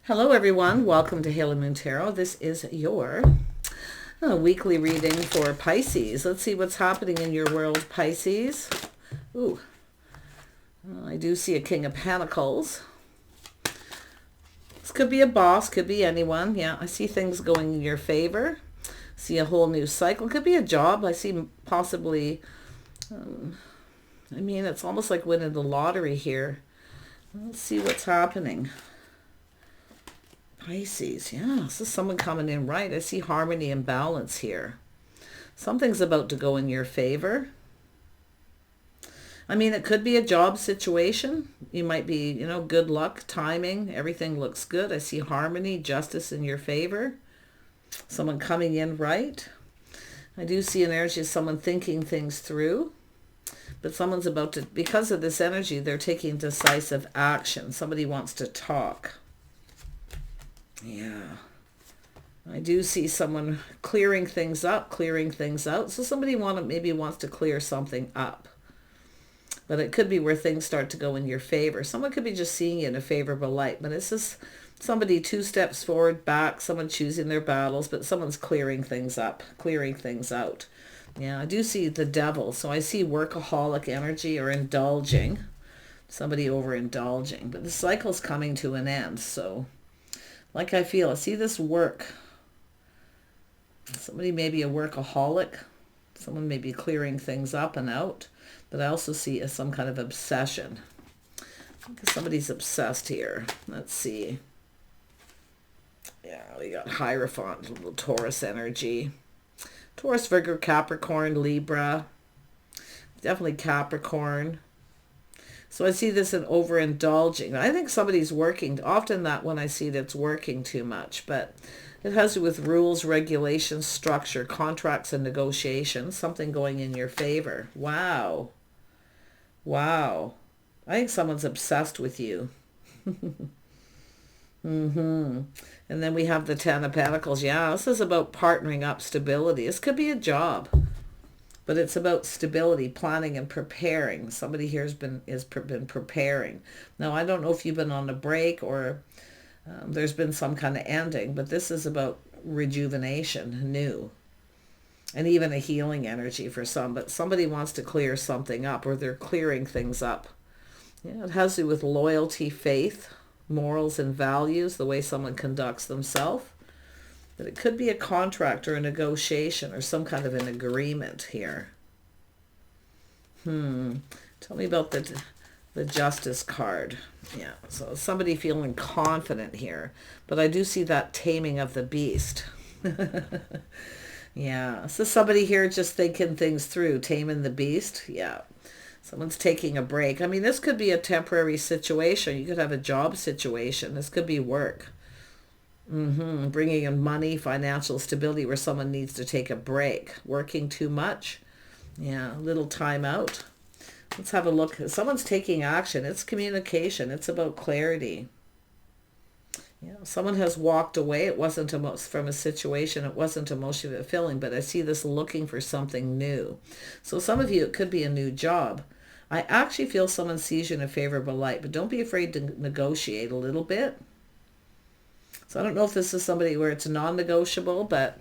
Hello everyone, welcome to Hail and Moon Tarot. This is your weekly reading for Pisces. Let's see what's happening in your world, Pisces. Ooh, I do see a King of Pentacles. This could be a boss, could be anyone. Yeah, I see things going in your favor. See a whole new cycle. Could be a job. I see possibly, it's almost like winning the lottery here. Let's see what's happening. Pisces, yeah, this is someone coming in right. I see harmony and balance here. Something's about to go in your favor. It could be a job situation. You might be, good luck, timing. Everything looks good. I see harmony, justice in your favor. Someone coming in right. I do see an energy of someone thinking things through. But someone's about to, because of this energy, they're taking decisive action. Somebody wants to talk. Yeah, I do see someone clearing things up, clearing things out. So somebody maybe wants to clear something up. But it could be where things start to go in your favor. Someone could be just seeing you in a favorable light. But it's just somebody 2 steps forward, back, someone choosing their battles, but someone's clearing things up, clearing things out. Yeah, I do see the devil. So I see workaholic energy or indulging. Somebody overindulging. But the cycle's coming to an end, so... like I see this work. Somebody may be a workaholic. Someone may be clearing things up and out. But I also see some kind of obsession. I think somebody's obsessed here. Let's see. Yeah, we got Hierophant, little Taurus energy. Taurus, Virgo, Capricorn, Libra. Definitely Capricorn. So I see this in overindulging. I think somebody's working. Often that when I see it, it's working too much. But it has to do with rules, regulations, structure, contracts, and negotiations. Something going in your favor. Wow. Wow. I think someone's obsessed with you. And then we have the Ten of Pentacles. Yeah, this is about partnering up, stability. This could be a job. But it's about stability, planning, and preparing. Somebody here has been preparing. Now, I don't know if you've been on a break or there's been some kind of ending, but this is about rejuvenation, new, and even a healing energy for some. But somebody wants to clear something up, or they're clearing things up. Yeah, it has to do with loyalty, faith, morals, and values, the way someone conducts themselves. But it could be a contract or a negotiation or some kind of an agreement here. Tell me about the Justice card. Yeah, so somebody feeling confident here. But I do see that taming of the beast. Yeah, so somebody here just thinking things through, taming the beast. Yeah, someone's taking a break. This could be a temporary situation. You could have a job situation. This could be work. Bringing in money, financial stability, where someone needs to take a break. Working too much. Yeah, a little time out. Let's have a look. Someone's taking action. It's communication. It's about clarity. Yeah, someone has walked away. It wasn't from a situation. It wasn't emotionally fulfilling, but I see this looking for something new. So some of you, it could be a new job. I actually feel someone sees you in a favorable light, but don't be afraid to negotiate a little bit. So I don't know if this is somebody where it's non-negotiable, but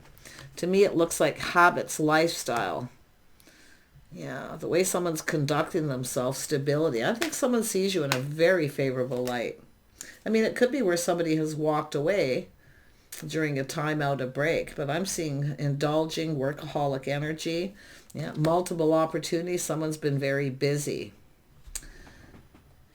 to me it looks like habits, lifestyle. Yeah, the way someone's conducting themselves, stability. I think someone sees you in a very favorable light. It could be where somebody has walked away during a time out, a break, but I'm seeing indulging, workaholic energy. Yeah, multiple opportunities. Someone's been very busy.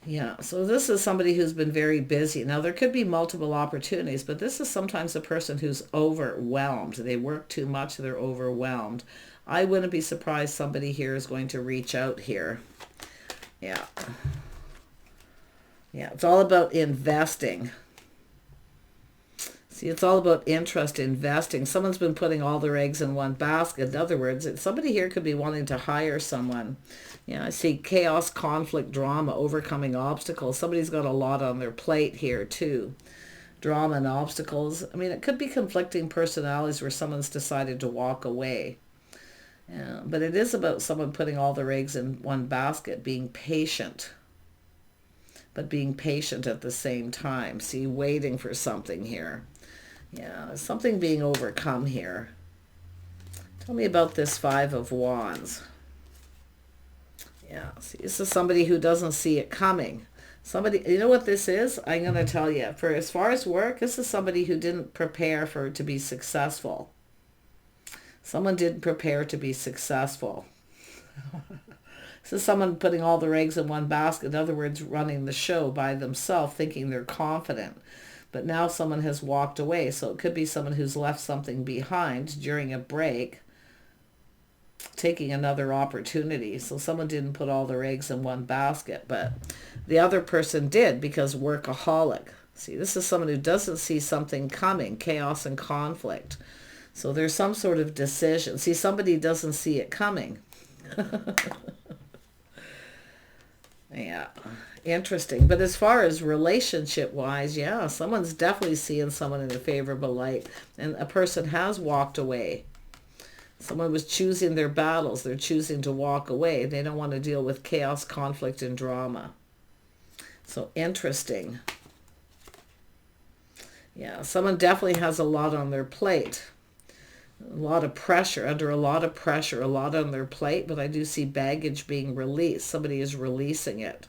Yeah, so this is somebody who's been very busy. Now, there could be multiple opportunities, but this is sometimes a person who's overwhelmed. They work too much, they're overwhelmed. I wouldn't be surprised somebody here is going to reach out here. Yeah. Yeah, it's all about investing. See, it's all about interest, investing. Someone's been putting all their eggs in one basket. In other words, somebody here could be wanting to hire someone. Yeah, I see chaos, conflict, drama, overcoming obstacles. Somebody's got a lot on their plate here too. Drama and obstacles. It could be conflicting personalities where someone's decided to walk away. Yeah, but it is about someone putting all their eggs in one basket, being patient. but being patient at the same time. See, waiting for something here. Yeah, something being overcome here. Tell me about this Five of Wands. Yeah, see, this is somebody who doesn't see it coming. Somebody, you know what this is? I'm going to tell you. For as far as work, this is somebody who didn't prepare for it to be successful. Someone didn't prepare to be successful. This is someone putting all their eggs in one basket. In other words, running the show by themselves, thinking they're confident. But now someone has walked away. So it could be someone who's left something behind during a break, taking another opportunity. So someone didn't put all their eggs in one basket, but the other person did, because workaholic. See, this is someone who doesn't see something coming, chaos and conflict. So there's some sort of decision. See, somebody doesn't see it coming. Yeah, interesting. But as far as relationship-wise, yeah, someone's definitely seeing someone in a favorable light, and a person has walked away. Someone was choosing their battles. They're choosing to walk away. They don't want to deal with chaos, conflict, and drama. So interesting. Yeah, someone definitely has a lot on their plate. A lot of pressure, under a lot of pressure, a lot on their plate, but I do see baggage being released. Somebody is releasing it.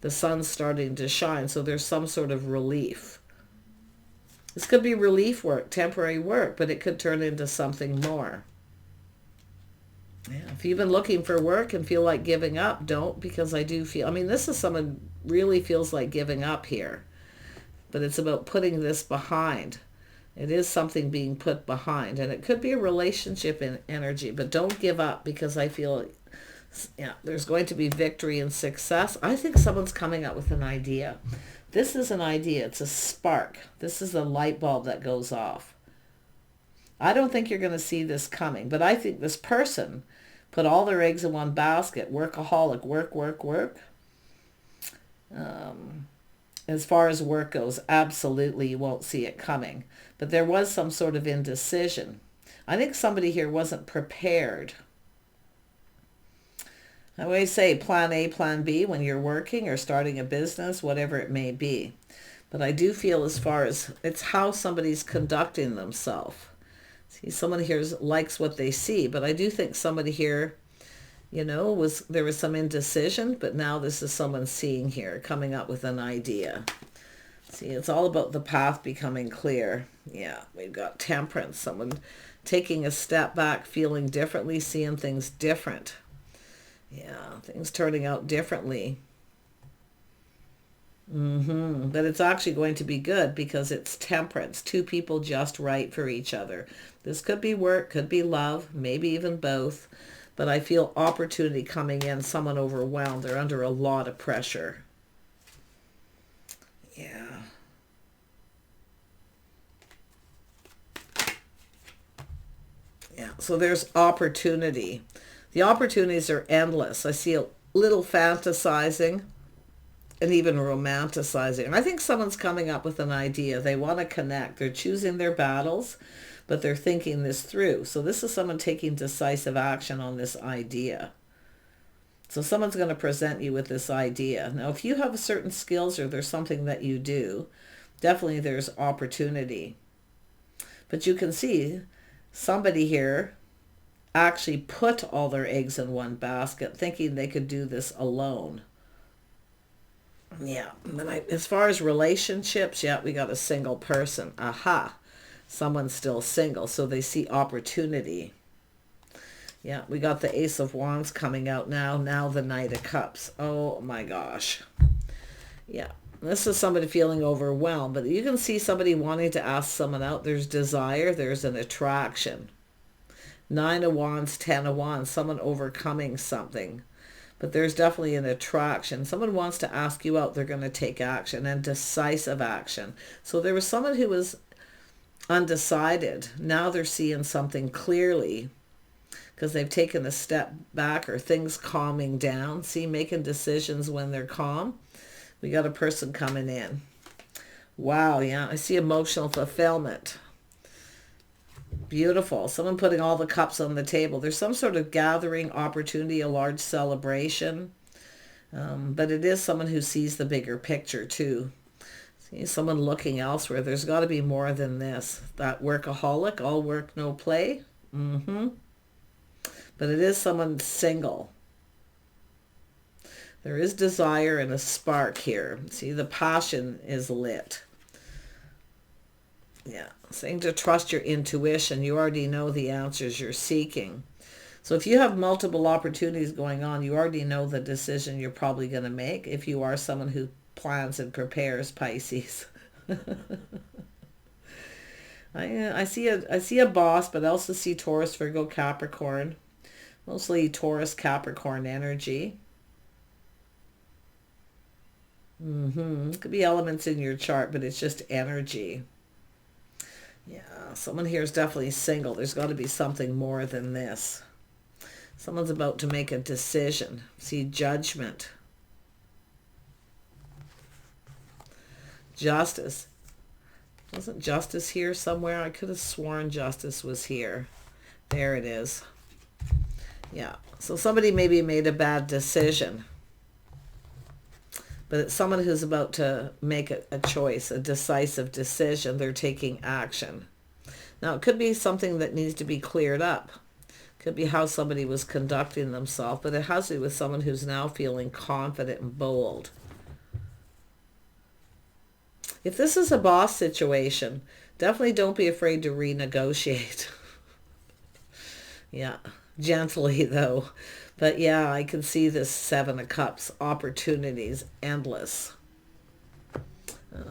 The sun's starting to shine, so there's some sort of relief. This could be relief work, temporary work, but it could turn into something more. Yeah, if you've been looking for work and feel like giving up, don't, because I do feel, I mean, this is someone really feels like giving up here, but it's about putting this behind. It is something being put behind, and it could be a relationship in energy, but don't give up, because I feel, yeah, there's going to be victory and success. I think someone's coming up with an idea. This is an idea. It's a spark. This is a light bulb that goes off. I don't think you're going to see this coming, but I think this person put all their eggs in one basket, workaholic, work, work, work. As far as work goes, absolutely you won't see it coming. But there was some sort of indecision. I think somebody here wasn't prepared. I always say plan A, plan B when you're working or starting a business, whatever it may be. But I do feel as far as it's how somebody's conducting themselves. See, someone here likes what they see, but I do think somebody here, you know, there was some indecision, but now this is someone seeing here, coming up with an idea. See, it's all about the path becoming clear. Yeah, we've got temperance, someone taking a step back, feeling differently, seeing things different. Yeah, things turning out differently. But it's actually going to be good because it's temperance. Two people just right for each other. This could be work, could be love, maybe even both. But I feel opportunity coming in, someone overwhelmed. They're under a lot of pressure. Yeah. Yeah, so there's opportunity. The opportunities are endless. I see a little fantasizing and even romanticizing. And I think someone's coming up with an idea. They want to connect. They're choosing their battles, but they're thinking this through. So this is someone taking decisive action on this idea. So someone's going to present you with this idea. Now, if you have certain skills or there's something that you do, definitely there's opportunity. But you can see somebody here actually put all their eggs in one basket, thinking they could do this alone. Yeah, as far as relationships, yeah, we got a single person. Aha, someone's still single, so they see opportunity. Yeah, we got the Ace of Wands coming out now the Knight of Cups. Oh my gosh. Yeah, this is somebody feeling overwhelmed, but you can see somebody wanting to ask someone out. There's desire, there's an attraction. 9 of Wands, 10 of Wands, someone overcoming something. But there's definitely an attraction. Someone wants to ask you out. They're going to take action, and decisive action. So there was someone who was undecided. Now they're seeing something clearly because they've taken a step back, or things calming down. See, making decisions when they're calm. We got a person coming in. Wow, yeah, I see emotional fulfillment. Beautiful. Someone putting all the cups on the table. There's some sort of gathering opportunity, a large celebration. But it is someone who sees the bigger picture too. See, someone looking elsewhere. There's got to be more than this. That workaholic, all work, no play. But it is someone single. There is desire and a spark here. See, the passion is lit. Yeah, saying to trust your intuition. You already know the answers you're seeking. So if you have multiple opportunities going on, you already know the decision you're probably going to make if you are someone who plans and prepares, Pisces. I see a boss, but I also see Taurus, Virgo, Capricorn. Mostly Taurus, Capricorn energy. It could be elements in your chart, but it's just energy. Yeah, someone here is definitely single. There's got to be something more than this. Someone's about to make a decision. See, judgment. Justice. Wasn't justice here somewhere? I could have sworn justice was here. There it is. Yeah, so somebody maybe made a bad decision. But it's someone who's about to make a choice, a decisive decision. They're taking action. Now, it could be something that needs to be cleared up. Could be how somebody was conducting themselves, but it has to do with someone who's now feeling confident and bold. If this is a boss situation, definitely don't be afraid to renegotiate. Yeah, gently though. But yeah, I can see this Seven of Cups, opportunities, endless.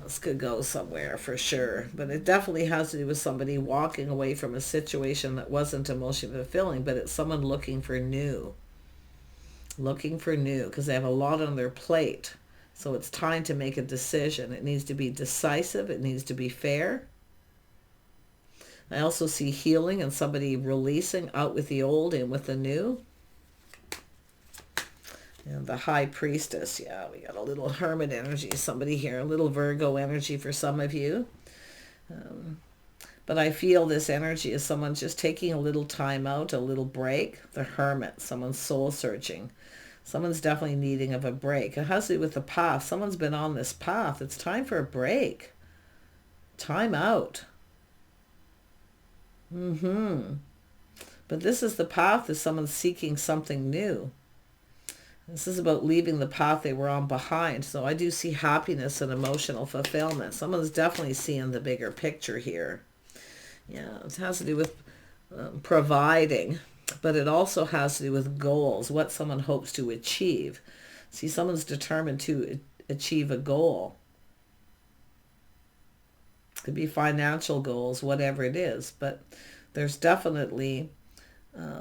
This could go somewhere for sure, but it definitely has to do with somebody walking away from a situation that wasn't emotionally fulfilling, but it's someone looking for new. Looking for new, because they have a lot on their plate. So it's time to make a decision. It needs to be decisive. It needs to be fair. I also see healing and somebody releasing out with the old and with the new. And the High Priestess, yeah, we got a little Hermit energy, somebody here, a little Virgo energy for some of you. But I feel this energy is someone just taking a little time out, a little break. The Hermit, someone's soul searching. Someone's definitely needing of a break. It has to do with the path. Someone's been on this path. It's time for a break. Time out. But this is the path is someone seeking something new. This is about leaving the path they were on behind. So I do see happiness and emotional fulfillment. Someone's definitely seeing the bigger picture here. Yeah, it has to do with providing, but it also has to do with goals, what someone hopes to achieve. See, someone's determined to achieve a goal. Could be financial goals, whatever it is, but there's definitely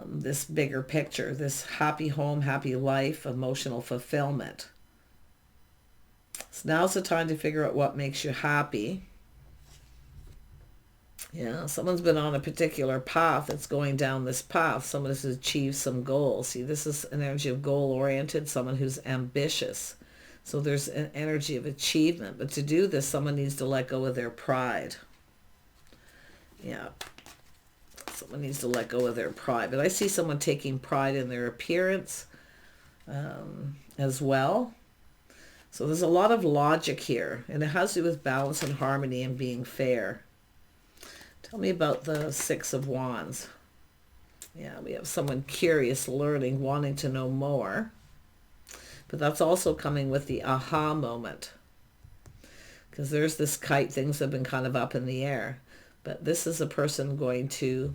this bigger picture, this happy home, happy life, emotional fulfillment. So now's the time to figure out what makes you happy. Yeah, someone's been on a particular path that's going down this path. Someone has achieved some goals. See, this is an energy of goal-oriented, someone who's ambitious. So there's an energy of achievement. But to do this, someone needs to let go of their pride. Yeah. Someone needs to let go of their pride. But I see someone taking pride in their appearance as well. So there's a lot of logic here. And it has to do with balance and harmony and being fair. Tell me about the Six of Wands. Yeah, we have someone curious, learning, wanting to know more. But that's also coming with the aha moment. Because there's this kite, things have been kind of up in the air. But this is a person going to,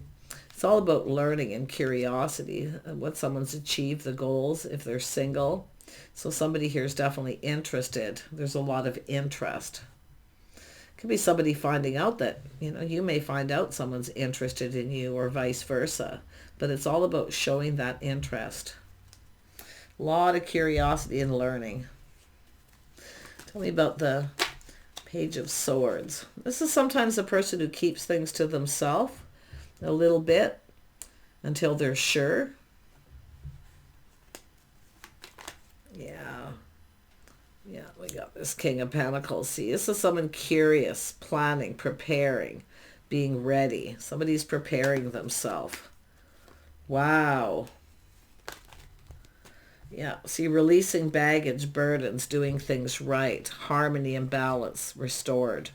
it's all about learning and curiosity, what someone's achieved, the goals, if they're single. So somebody here is definitely interested. There's a lot of interest. Could be somebody finding out that, you may find out someone's interested in you or vice versa. But it's all about showing that interest. A lot of curiosity and learning. Tell me about the Page of Swords. This is sometimes a person who keeps things to themselves a little bit until they're sure. Yeah, we got this King of Pentacles. See, this is someone curious, planning, preparing, being ready. Somebody's preparing themselves. Wow. Yeah, see, releasing baggage, burdens, doing things right, harmony and balance restored.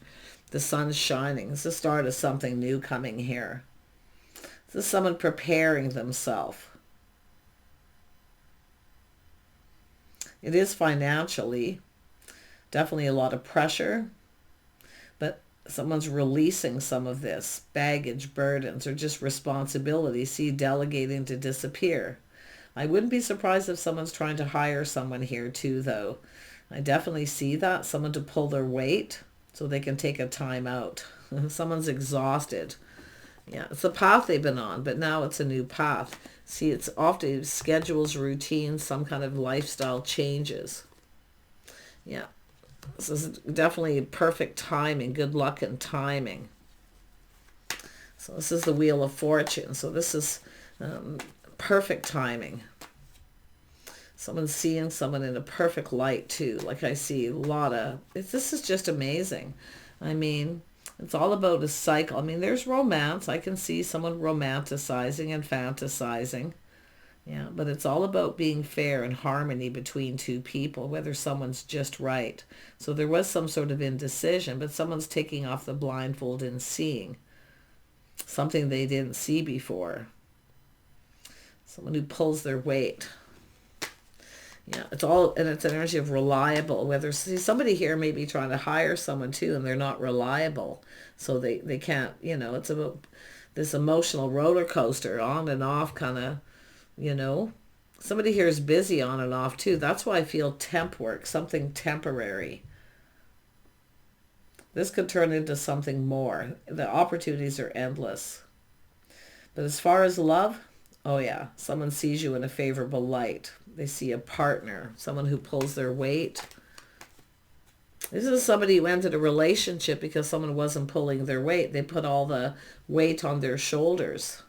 The sun's shining. It's the start of something new coming here. This is someone preparing themselves. It is financially, definitely a lot of pressure, but someone's releasing some of this baggage, burdens, or just responsibility. See, delegating to disappear. I wouldn't be surprised if someone's trying to hire someone here too, though. I definitely see that. Someone to pull their weight so they can take a time out. Someone's exhausted. Yeah, it's the path they've been on, but now it's a new path. See, it's often schedules, routines, some kind of lifestyle changes. Yeah, this is definitely perfect timing, good luck and timing. So this is the Wheel of Fortune. So this is perfect timing. Someone's seeing someone in a perfect light too. Like I see a lot of, this is just amazing. I mean, it's all about a cycle. I mean, there's romance. I can see someone romanticizing and fantasizing. Yeah, but it's all about being fair and harmony between two people, whether someone's just right. So there was some sort of indecision, but someone's taking off the blindfold and seeing something they didn't see before. Someone who pulls their weight. Yeah, it's all, and it's an energy of reliable. Whether, see, somebody here may be trying to hire someone too, and they're not reliable. So they can't, it's about this emotional roller coaster, on and off kind of, Somebody here is busy on and off too. That's why I feel temp work, something temporary. This could turn into something more. The opportunities are endless. But as far as love, oh yeah, someone sees you in a favorable light. They see a partner, someone who pulls their weight. This is somebody who ended a relationship because someone wasn't pulling their weight. They put all the weight on their shoulders.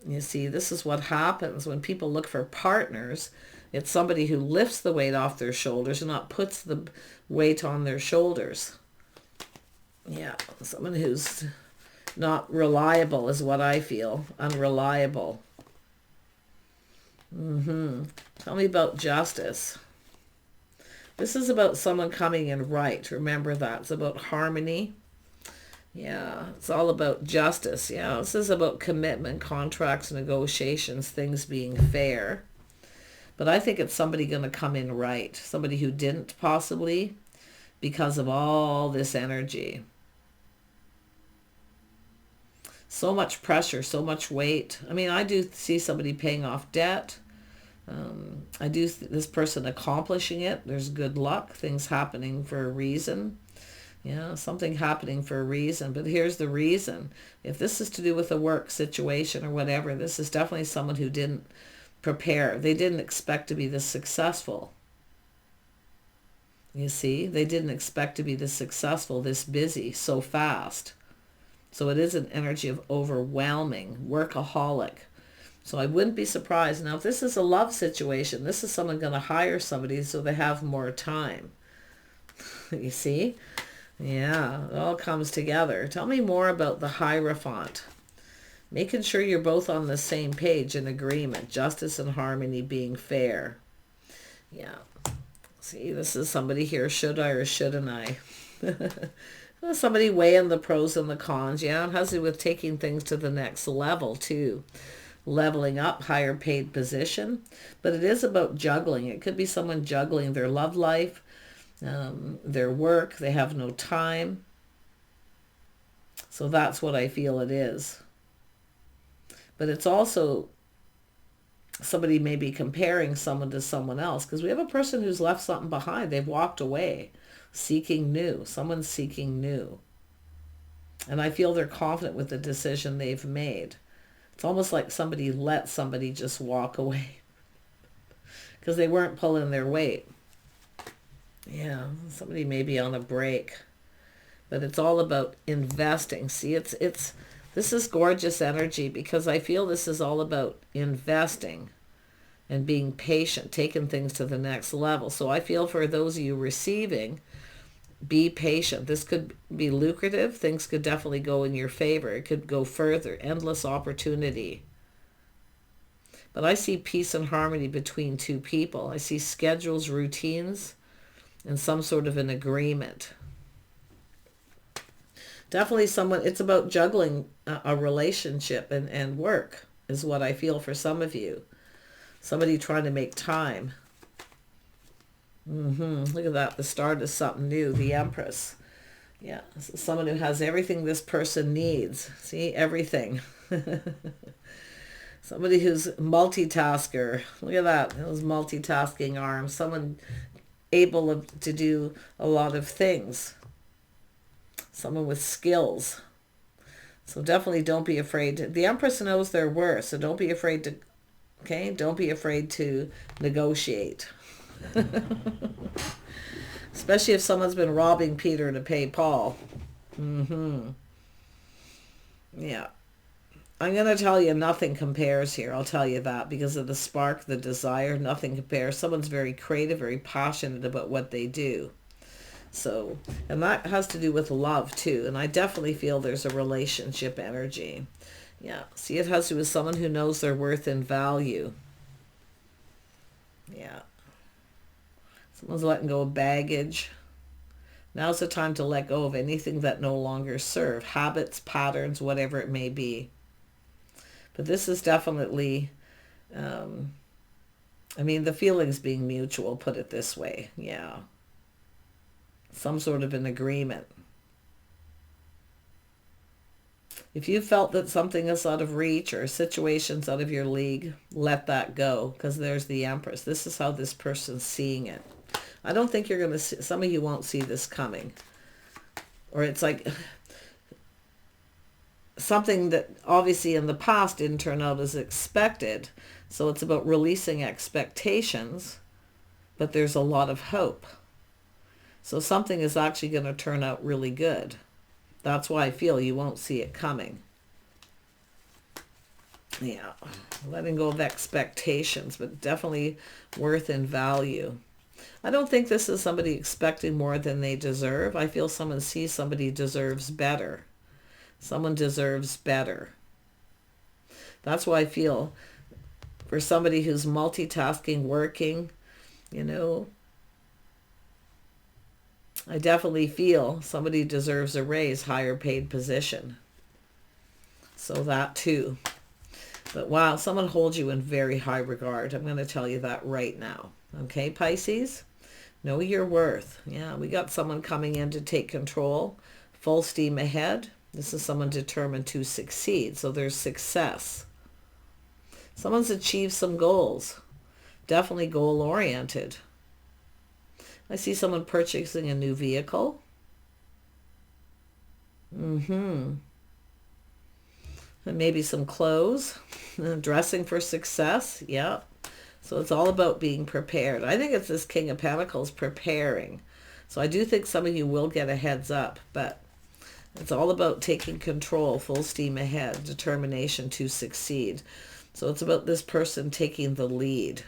You see, this is what happens when people look for partners. It's somebody who lifts the weight off their shoulders and not puts the weight on their shoulders. Yeah, someone who's not reliable is what I feel. Unreliable. Tell me about justice. This is about someone coming in right. Remember that. It's about harmony. Yeah, it's all about justice. Yeah, this is about commitment, contracts, negotiations, things being fair. But I think it's somebody going to come in right. Somebody who didn't possibly because of all this energy. So much pressure, so much weight. I mean, I do see somebody paying off debt. I do this person accomplishing it. There's good luck, things happening for a reason. Yeah, something happening for a reason. But here's the reason. If this is to do with a work situation or whatever, this is definitely someone who didn't prepare. They didn't expect to be this successful. You see, they didn't expect to be this successful, this busy, so fast. So it is an energy of overwhelming, workaholic. So I wouldn't be surprised. Now, if this is a love situation, this is someone going to hire somebody so they have more time. You see? Yeah, it all comes together. Tell me more about the Hierophant. Making sure you're both on the same page in agreement. Justice and harmony, being fair. Yeah. See, this is somebody here. Should I or shouldn't I? Somebody weighing the pros and the cons. Yeah, it has to do with taking things to the next level too. Leveling up, higher paid position. But it is about juggling. It could be someone juggling their love life, their work. They have no time. So that's what I feel it is. But it's also somebody may be comparing someone to someone else, because we have a person who's left something behind. They've walked away, seeking new. Someone's seeking new. And I feel they're confident with the decision they've made. It's almost like somebody let somebody just walk away because they weren't pulling their weight. Yeah, somebody may be on a break. But it's all about investing. See, this is gorgeous energy, because I feel this is all about investing and being patient, taking things to the next level. So I feel for those of you receiving, be patient. This could be lucrative. Things could definitely go in your favor. It could go further. Endless opportunity. But I see peace and harmony between two people. I see schedules, routines, and some sort of an agreement. Definitely someone, it's about juggling a relationship and work is what I feel for some of you. Somebody trying to make time. Look at that. The start of something new. The Empress. Yeah. Someone who has everything this person needs. See? Everything. Somebody who's multitasker. Look at that. Those multitasking arms. Someone able to do a lot of things. Someone with skills. So definitely don't be afraid. The Empress knows their worth. So don't be afraid to, okay? Don't be afraid to negotiate. Especially if someone's been robbing Peter to pay Paul. Yeah. I'm going to tell you nothing compares here. I'll tell you that because of the spark, the desire, nothing compares. Someone's very creative, very passionate about what they do. So, and that has to do with love too. And I definitely feel there's a relationship energy. Yeah. See, it has to do with someone who knows their worth and value. Yeah. Someone's letting go of baggage. Now's the time to let go of anything that no longer serve. Habits, patterns, whatever it may be. But this is definitely, I mean, the feelings being mutual, put it this way. Yeah. Some sort of an agreement. If you felt that something is out of reach or a situation's out of your league, let that go because there's the Empress. This is how this person's seeing it. I don't think you're going to see, some of you won't see this coming. Or it's like something that obviously in the past didn't turn out as expected. So it's about releasing expectations, but there's a lot of hope. So something is actually going to turn out really good. That's why I feel you won't see it coming. Yeah, letting go of expectations, but definitely worth and value. I don't think this is somebody expecting more than they deserve. I feel someone sees somebody deserves better. Someone deserves better. That's why I feel for somebody who's multitasking, working, you know, I definitely feel somebody deserves a raise, higher paid position. So that too. But wow, someone holds you in very high regard. I'm going to tell you that right now. Okay, Pisces? Know your worth. Yeah, we got someone coming in to take control. Full steam ahead. This is someone determined to succeed. So there's success. Someone's achieved some goals. Definitely goal-oriented. I see someone purchasing a new vehicle. And maybe some clothes. Dressing for success. Yeah. So it's all about being prepared. I think it's this King of Pentacles preparing. So I do think some of you will get a heads up, but it's all about taking control, full steam ahead, determination to succeed. So it's about this person taking the lead.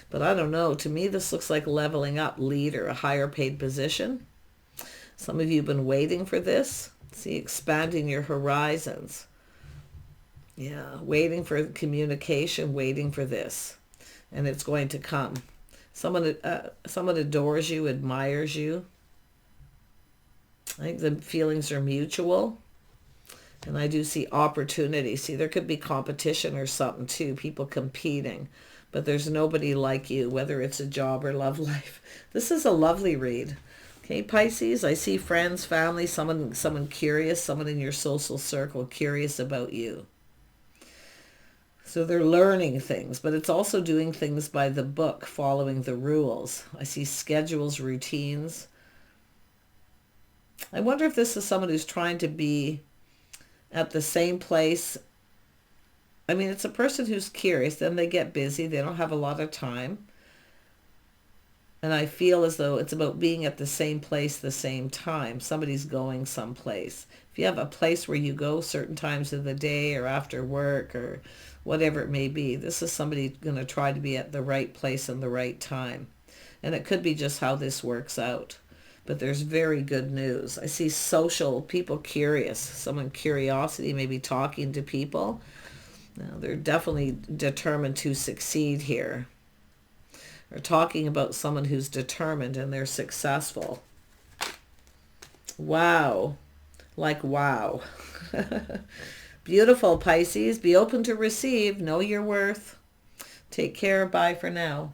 But I don't know. To me, this looks like leveling up, leader, a higher paid position. Some of you have been waiting for this. See, expanding your horizons. Yeah, waiting for communication, waiting for this. And it's going to come. Someone adores you, admires you. I think the feelings are mutual. And I do see opportunity. See, there could be competition or something too. People competing. But there's nobody like you, whether it's a job or love life. This is a lovely read. Okay, Pisces, I see friends, family, someone curious, someone in your social circle curious about you. So they're learning things, but it's also doing things by the book, following the rules. I see schedules, routines. I wonder if this is someone who's trying to be at the same place. I mean, it's a person who's curious. Then they get busy. They don't have a lot of time. And I feel as though it's about being at the same place, the same time. Somebody's going someplace. If you have a place where you go certain times of the day or after work or whatever it may be, this is somebody going to try to be at the right place and the right time. And it could be just how this works out. But there's very good news. I see social, people curious, someone curiosity, maybe talking to people. Now, they're definitely determined to succeed here. We're talking about someone who's determined and they're successful. Wow. Like, wow. Beautiful, Pisces. Be open to receive. Know your worth. Take care. Bye for now.